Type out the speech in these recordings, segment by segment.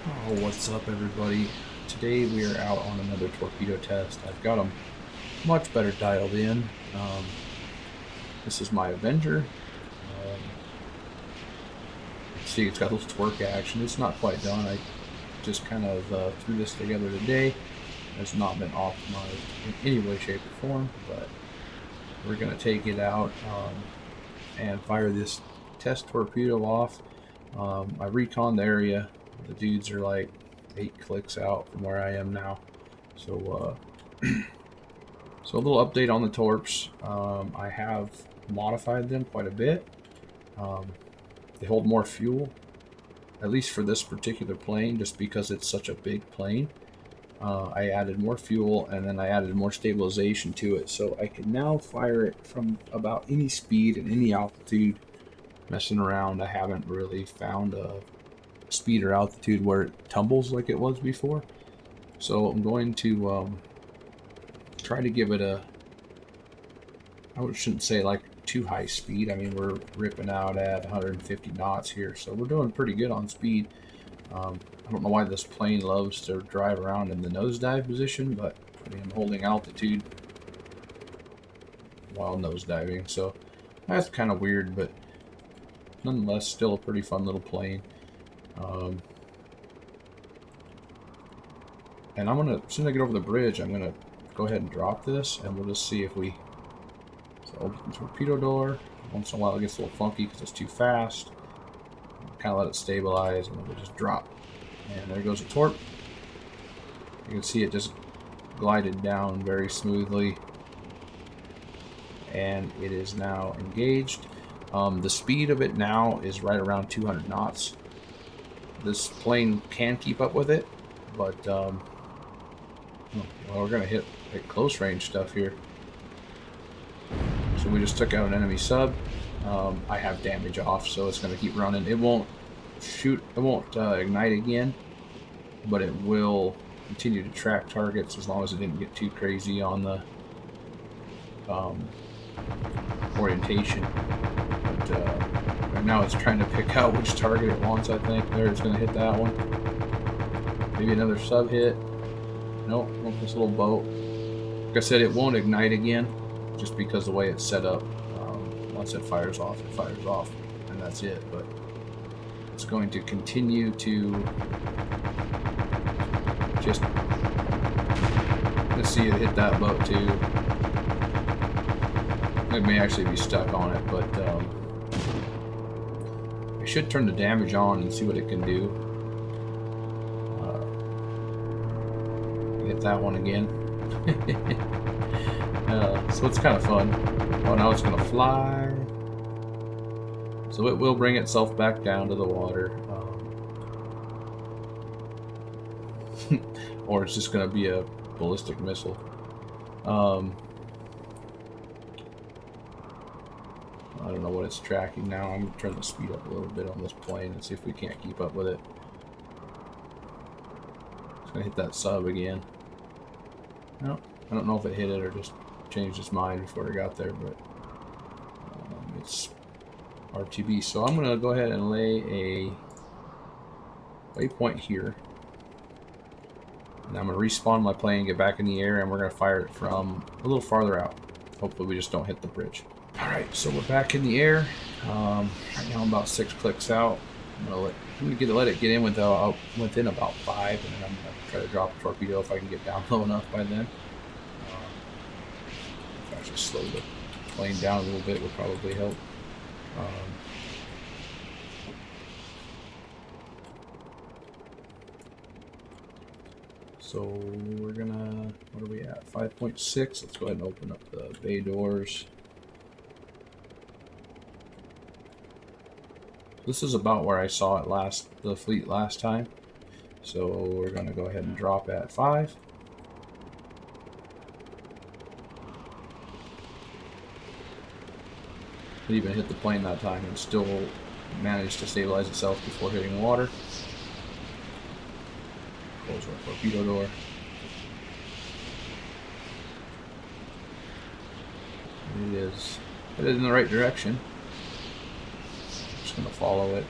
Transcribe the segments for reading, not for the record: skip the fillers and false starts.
Oh, what's up, everybody? Today we are out on another torpedo test. I've got them much better dialed in. This is my Avenger. See, it's got a little twerk action. It's not quite done. I just kind of threw this together today. It's not been optimized in any way, shape, or form, but we're going to take it out and fire this test torpedo off. I reconned the area. The dudes are like 8 clicks out from where I am now. So So a little update on the torps. I have modified them quite a bit. Um, they hold more fuel, at least for this particular plane, just because it's such a big plane. I added more fuel and then I added more stabilization to it, so I can now fire it from about any speed and any altitude. Messing around, I haven't really found a speed or altitude where it tumbles like it was before. So I'm going to try to give it I shouldn't say like too high speed. I mean, we're ripping out at 150 knots here, so we're doing pretty good on speed. I don't know why this plane loves to drive around in the nosedive position, but I mean, I'm holding altitude while nosediving, so that's kind of weird, but nonetheless, still a pretty fun little plane. And I'm gonna, as soon as I get over the bridge, I'm gonna go ahead and drop this, and we'll just see if we. So open the torpedo door. Once in a while, it gets a little funky because it's too fast. Kind of let it stabilize, and then we'll just drop. And there goes the torp. You can see it just glided down very smoothly, and it is now engaged. The speed of it now is right around 200 knots. This plane can keep up with it, but well, we're gonna hit close range stuff here. So we just took out an enemy sub. I have damage off, so it's gonna keep running. It won't shoot. It won't ignite again, but it will continue to track targets as long as it didn't get too crazy on the orientation. But right now it's trying to pick out which target it wants. I think there it's gonna hit that one. Maybe another sub hit. Nope, this little boat. Like I said, it won't ignite again, just because the way it's set up. Once it fires off, and that's it. But it's going to continue to just. Let's see it hit that boat too. It may actually be stuck on it, but I should turn the damage on and see what it can do. Hit that one again. So it's kind of fun. Oh, now it's going to fly. So it will bring itself back down to the water. Or it's just going to be a ballistic missile. I don't know what it's tracking now. I'm going to turn the speed up a little bit on this plane and see if we can't keep up with it. It's going to hit that sub again. No, I don't know if it hit it or just changed its mind before it got there, but it's RTB. So I'm going to go ahead and lay a waypoint here. And I'm going to respawn my plane, get back in the air, and we're going to fire it from a little farther out. Hopefully we just don't hit the bridge. Alright, so we're back in the air. Right now I'm about 6 clicks out. I'm going to let it get in within about 5, and then I'm going to try to drop a torpedo if I can get down low enough by then. If I just slow the plane down a little bit would probably help. So we're gonna, what are we at? 5.6. Let's go ahead and open up the bay doors. This is about where I saw it the fleet last time. So we're gonna go ahead and drop at 5. It even hit the plane that time and still managed to stabilize itself before hitting water. Close our torpedo door. It is in the right direction. Just going to follow it.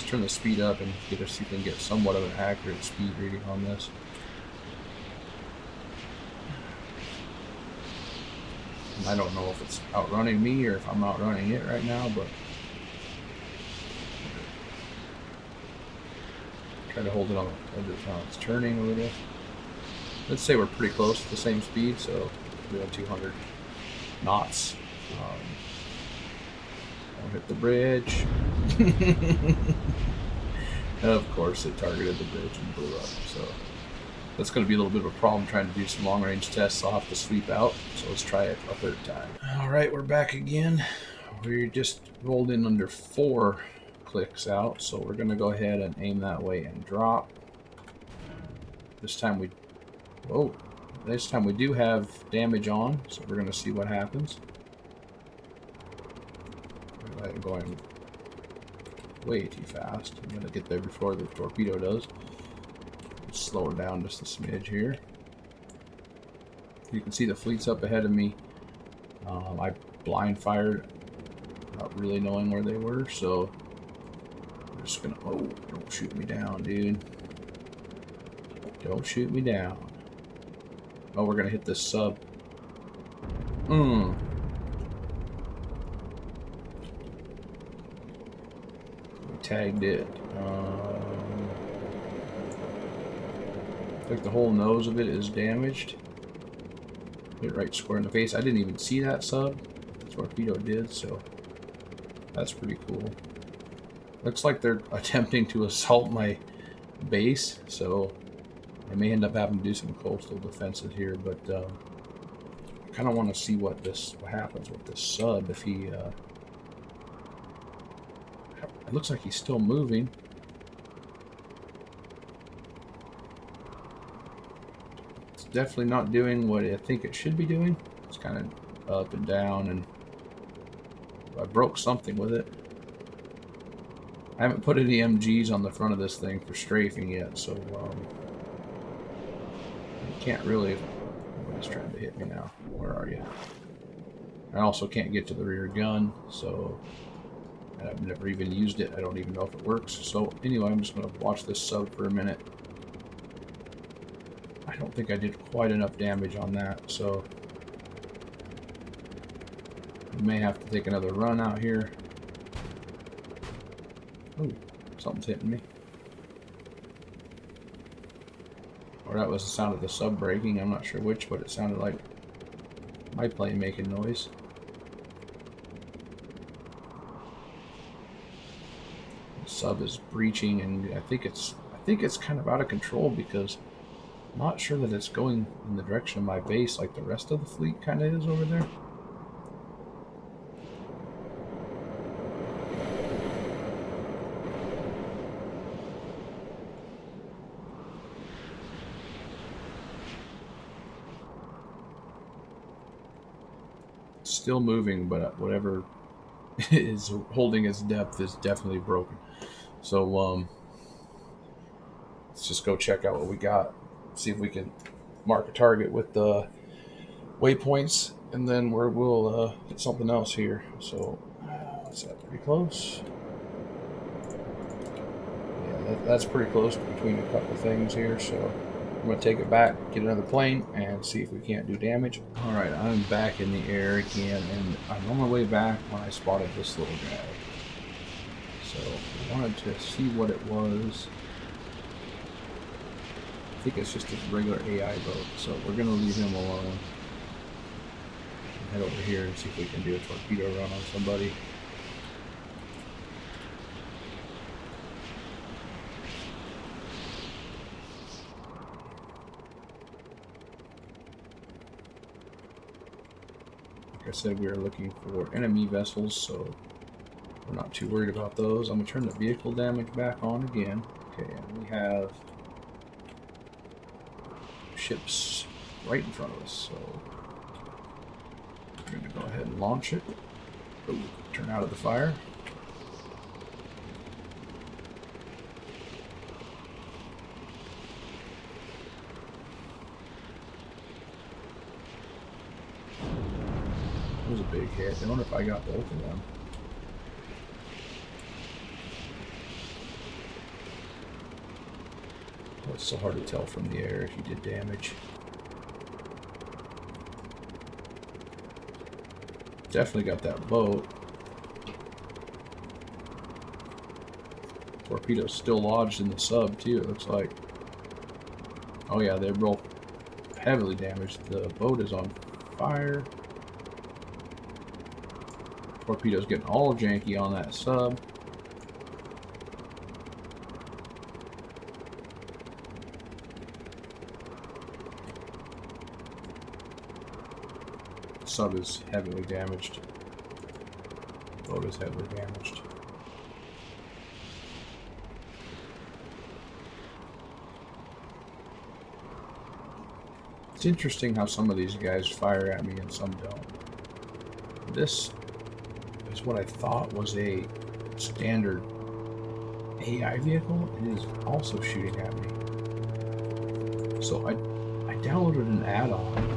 turn the speed up and see if we can get somewhat of an accurate speed reading on this. And I don't know if it's outrunning me or if I'm outrunning it right now, but try to hold it on it's turning a little. Let's say we're pretty close to the same speed, so we're doing 200 knots. Don't hit the bridge. Of course, it targeted the bridge and blew up. So that's going to be a little bit of a problem trying to do some long-range tests. I'll have to sweep out. So let's try it a third time. All right, we're back again. We just rolled in under 4 clicks out, so we're going to go ahead and aim that way and drop. This time we do have damage on, so we're going to see what happens. I'm going way too fast. I'm going to get there before the torpedo does. Let's slow it down just a smidge here. You can see the fleet's up ahead of me. I blind fired, not really knowing where they were, so I'm just going to... Oh, don't shoot me down, dude. Don't shoot me down. Oh, we're going to hit this sub. We tagged it. I think the whole nose of it is damaged. Hit right square in the face. I didn't even see that sub. The torpedo did, so that's pretty cool. Looks like they're attempting to assault my base, so I may end up having to do some coastal defenses here, but I kind of want to see what happens with this sub. If he, it looks like he's still moving. It's definitely not doing what I think it should be doing. It's kind of up and down, and I broke something with it. I haven't put any MGs on the front of this thing for strafing yet, so I can't really... Nobody's trying to hit me now. Where are you? I also can't get to the rear gun, so I've never even used it. I don't even know if it works. So anyway, I'm just going to watch this sub for a minute. I don't think I did quite enough damage on that, so we may have to take another run out here. Oh, something's hitting me. Or that was the sound of the sub breaking. I'm not sure which, but it sounded like my plane making noise. The sub is breaching, and I think it's kind of out of control because I'm not sure that it's going in the direction of my base like the rest of the fleet kind of is over there. Still moving, but whatever is holding its depth is definitely broken. So let's just go check out what we got, see if we can mark a target with the waypoints, and then we'll hit something else here. So is that pretty close? Yeah, that's pretty close between a couple things here, so I'm going to take it back, get another plane, and see if we can't do damage. Alright, I'm back in the air again, and I'm on my way back when I spotted this little guy. So I wanted to see what it was. I think it's just a regular AI boat, so we're going to leave him alone. And head over here and see if we can do a torpedo run on somebody. I said we are looking for enemy vessels, so we're not too worried about those. I'm going to turn the vehicle damage back on again. Okay, and we have ships right in front of us, so we're going to go ahead and launch it. Ooh, turn out of the fire. It was a big hit. I wonder if I got both of them. It's so hard to tell from the air if you did damage. Definitely got that boat. Torpedo's still lodged in the sub too, it looks like. Oh yeah, they're both heavily damaged. The boat is on fire. Torpedo's getting all janky on that sub. Sub is heavily damaged. Boat is heavily damaged. It's interesting how some of these guys fire at me and some don't. This is what I thought was a standard AI vehicle. It is also shooting at me. So I downloaded an add-on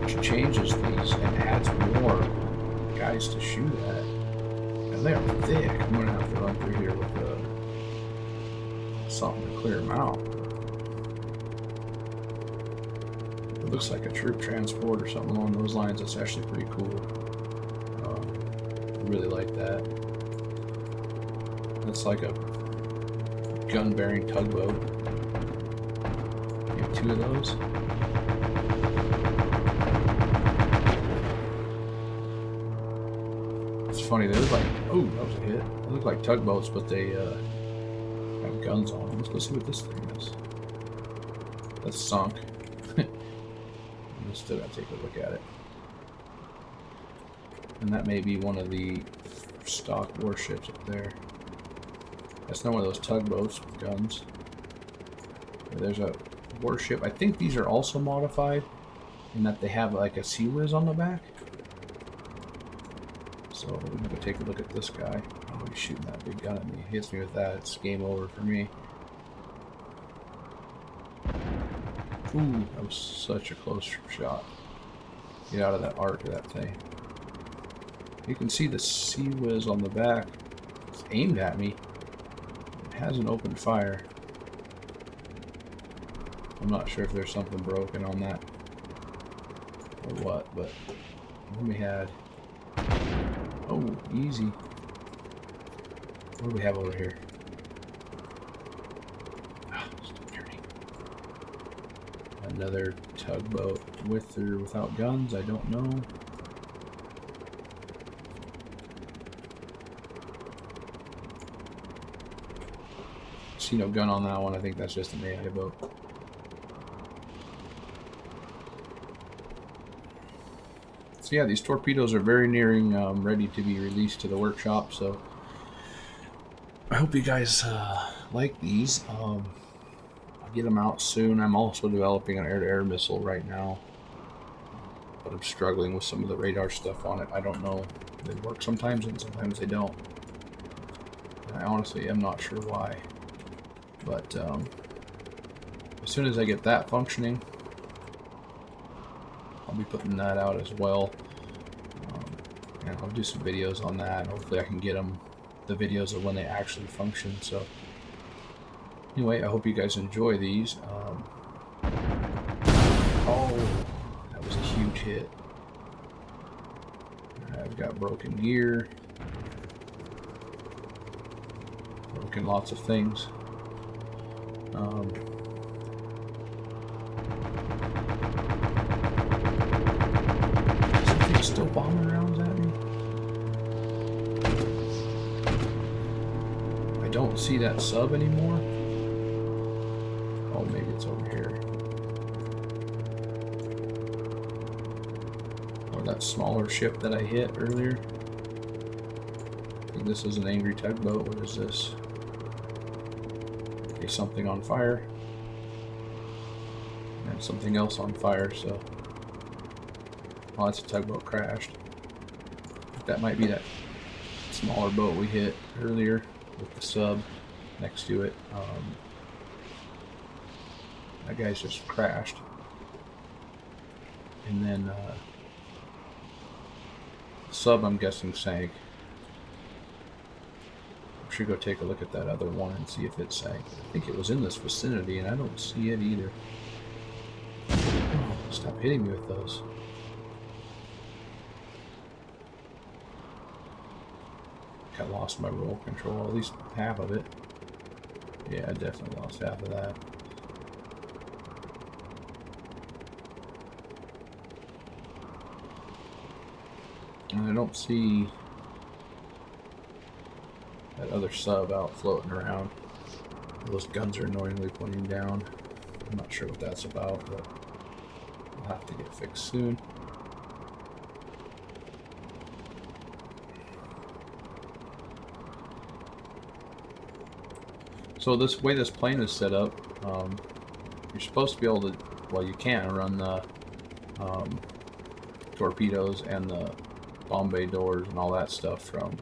which changes these and adds more guys to shoot at. And they are thick. I'm going to have to run through here with something to clear them out. It looks like a troop transport or something along those lines. It's actually pretty cool. I really like that. It's like a gun-bearing tugboat. You have 2 of those. It's funny, they look like, oh, that was a hit. They look like tugboats, but they have guns on them. Let's go see what this thing is. That's sunk. I'm still gotta take a look at it. And that may be one of the stock warships up there. That's not one of those tugboats with guns. There's a warship. I think these are also modified in that they have like a sea whiz on the back. So we're gonna go take a look at this guy. Oh, he's shooting that big gun at me. He hits me with that, it's game over for me. Ooh, that was such a close shot. Get out of that arc of that thing. You can see the sea whiz on the back. It's aimed at me. It hasn't opened fire. I'm not sure if there's something broken on that or what, but what we had. Oh, easy. What do we have over here? Another tugboat with or without guns, I don't know. See no gun on that one, I think that's just an AI boat. So yeah, these torpedoes are very nearing ready to be released to the workshop, so I hope you guys like these. I'll get them out soon. I'm also developing an air-to-air missile right now, but I'm struggling with some of the radar stuff on it. I don't know. They work sometimes and sometimes they don't. And I honestly am not sure why. But as soon as I get that functioning, I'll be putting that out as well. And I'll do some videos on that. Hopefully I can get them the videos of when they actually function. So anyway, I hope you guys enjoy these. Oh, that was a huge hit. I've got broken gear. Broken lots of things. Something's still bombing rounds at me. I don't see that sub anymore. Oh, maybe it's over here. Or that smaller ship that I hit earlier. I think this is an angry tugboat. What is this? Okay, something on fire. And something else on fire, so. Oh, that's a tugboat crashed. That might be that smaller boat we hit earlier with the sub next to it. That guy's just crashed. And then the sub, I'm guessing, sank. I'm should go take a look at that other one and see if it sank. I think it was in this vicinity, and I don't see it either. Oh, stop hitting me with those. I lost my roll control, at least half of it. Yeah, I definitely lost half of that. And I don't see that other sub out floating around. Those guns are annoyingly pointing down. I'm not sure what that's about, but I'll have to get fixed soon. So this way this plane is set up, you're supposed to be able to, well, you can run the torpedoes and the bomb bay doors and all that stuff from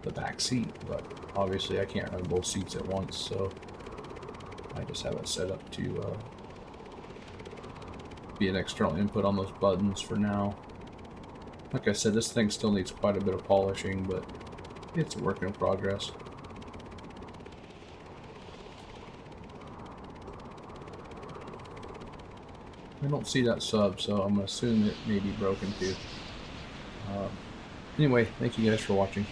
the back seat, but obviously I can't run both seats at once, so I just have it set up to be an external input on those buttons for now. Like I said, this thing still needs quite a bit of polishing, but it's a work in progress. I don't see that sub, so I'm going to assume it may be broken too. Anyway, thank you guys for watching.